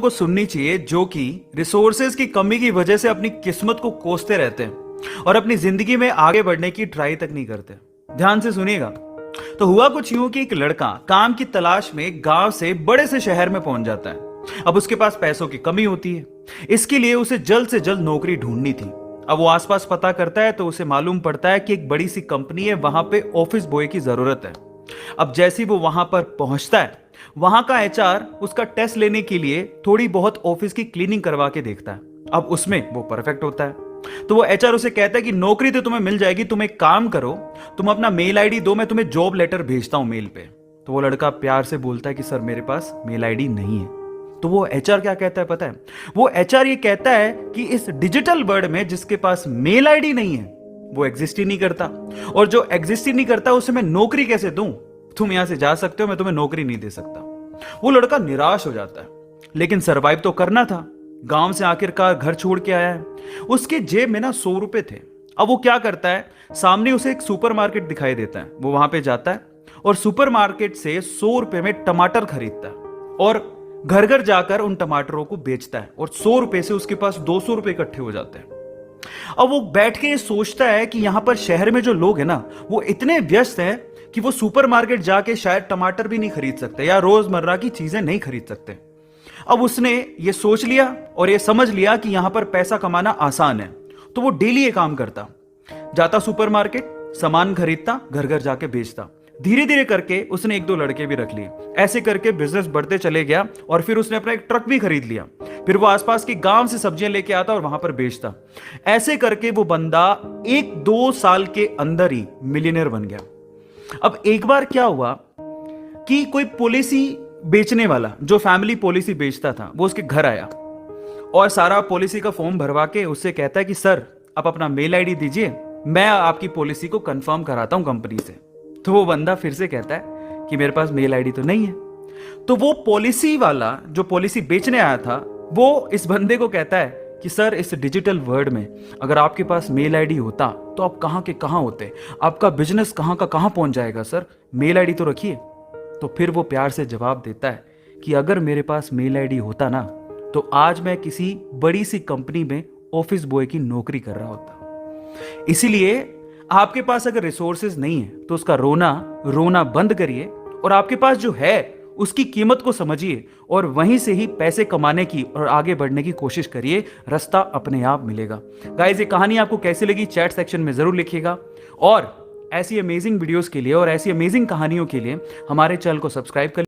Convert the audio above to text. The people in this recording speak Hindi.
को सुननी चाहिए जो कि रिसोर्सेज की कमी की वजह से अपनी किस्मत को कोसते रहते हैं और अपनी जिंदगी में आगे बढ़ने की ट्राई तक नहीं करते। ध्यान से सुनिएगा। तो हुआ कुछ यूं कि एक लड़का काम की तलाश में गांव से बड़े से शहर में पहुंच जाता है। अब उसके पास पैसों की कमी होती है, इसके लिए उसे जल्द से जल्द नौकरी ढूंढनी थी। अब वो आसपास पता करता है तो उसे मालूम पड़ता है कि एक बड़ी सी कंपनी है, वहां पे ऑफिस बॉय की जरूरत है। अब जैसे ही वो वहां पर पहुंचता है, वहां का एचआर उसका टेस्ट लेने के लिए थोड़ी बहुत ऑफिस की क्लीनिंग करवा के देखता है। अब उसमें वो परफेक्ट होता है तो वो एचआर उसे कहता है कि नौकरी तो तुम्हें मिल जाएगी, तुम एक काम करो, तुम अपना मेल आईडी दो, मैं तुम्हें जॉब लेटर भेजता हूं मेल पे। तो वो लड़का प्यार से बोलता है कि सर मेरे पास मेल आईडी नहीं है। तो वो एचआर क्या कहता है पता है? वो एचआर ये कहता है कि इस डिजिटल वर्ल्ड में जिसके पास मेल आईडी नहीं है वो एग्जिस्ट ही नहीं करता, और जो एग्जिस्ट ही नहीं करता उसे मैं नौकरी कैसे दूं? तुम यहां से जा सकते हो, मैं तुम्हें नौकरी नहीं दे सकता। वो लड़का निराश हो जाता है, लेकिन सरवाइव तो करना था। गांव से आखिरकार घर छोड़ के आया है, उसके जेब में ना 100 रुपए थे। अब वो क्या करता है, सामने उसे एक सुपरमार्केट दिखाई देता है, वो वहां पे जाता है और सुपरमार्केट से 100 रुपए में टमाटर खरीदता है और घर घर जाकर उन टमाटरों को बेचता है, और 100 रुपए से उसके पास 200 रुपए इकट्ठे हो जाते हैं। अब वो बैठ के सोचता है कि यहां पर शहर में जो लोग हैं ना, वो इतने व्यस्त हैं कि वो सुपरमार्केट जाके शायद टमाटर भी नहीं खरीद सकते या रोजमर्रा की चीजें नहीं खरीद सकते। अब उसने ये सोच लिया और ये समझ लिया कि यहां पर पैसा कमाना आसान है, तो वो डेली ये काम करता, जाता सुपरमार्केट, सामान खरीदता, घर घर जाके बेचता। धीरे धीरे करके उसने एक दो लड़के भी रख लिए। ऐसे करके बिजनेस बढ़ते चले गया और फिर उसने अपना एक ट्रक भी खरीद लिया। फिर वो आसपास के गांव से सब्जियां लेके आता और वहां पर बेचता। ऐसे करके वो बंदा 1-2 साल के अंदर ही मिलियनर बन गया। अब एक बार क्या हुआ कि कोई पॉलिसी बेचने वाला, जो फैमिली पॉलिसी बेचता था, वो उसके घर आया और सारा पॉलिसी का फॉर्म भरवा के उससे कहता है कि सर आप अपना मेल आईडी दीजिए, मैं आपकी पॉलिसी को कंफर्म कराता हूं कंपनी से। तो वो बंदा फिर से कहता है कि मेरे पास मेल आईडी तो नहीं है। तो वो पॉलिसी वाला जो पॉलिसी बेचने आया था, वो इस बंदे को कहता है कि सर इस डिजिटल वर्ल्ड में अगर आपके पास मेल आईडी होता तो आप कहां के कहां होते, आपका बिजनेस कहां का कहां पहुंच जाएगा, सर मेल आईडी तो रखिए। तो फिर वो प्यार से जवाब देता है कि अगर मेरे पास मेल आईडी होता ना, तो आज मैं किसी बड़ी सी कंपनी में ऑफिस बॉय की नौकरी कर रहा होता। इसीलिए आपके पास अगर रिसोर्सेज नहीं है तो उसका रोना बंद करिए और आपके पास जो है उसकी कीमत को समझिए और वहीं से ही पैसे कमाने की और आगे बढ़ने की कोशिश करिए। रास्ता अपने आप मिलेगा। गाइस, ये कहानी आपको कैसी लगी चैट सेक्शन में जरूर लिखिएगा, और ऐसी अमेजिंग वीडियोस के लिए और ऐसी अमेजिंग कहानियों के लिए हमारे चैनल को सब्सक्राइब कर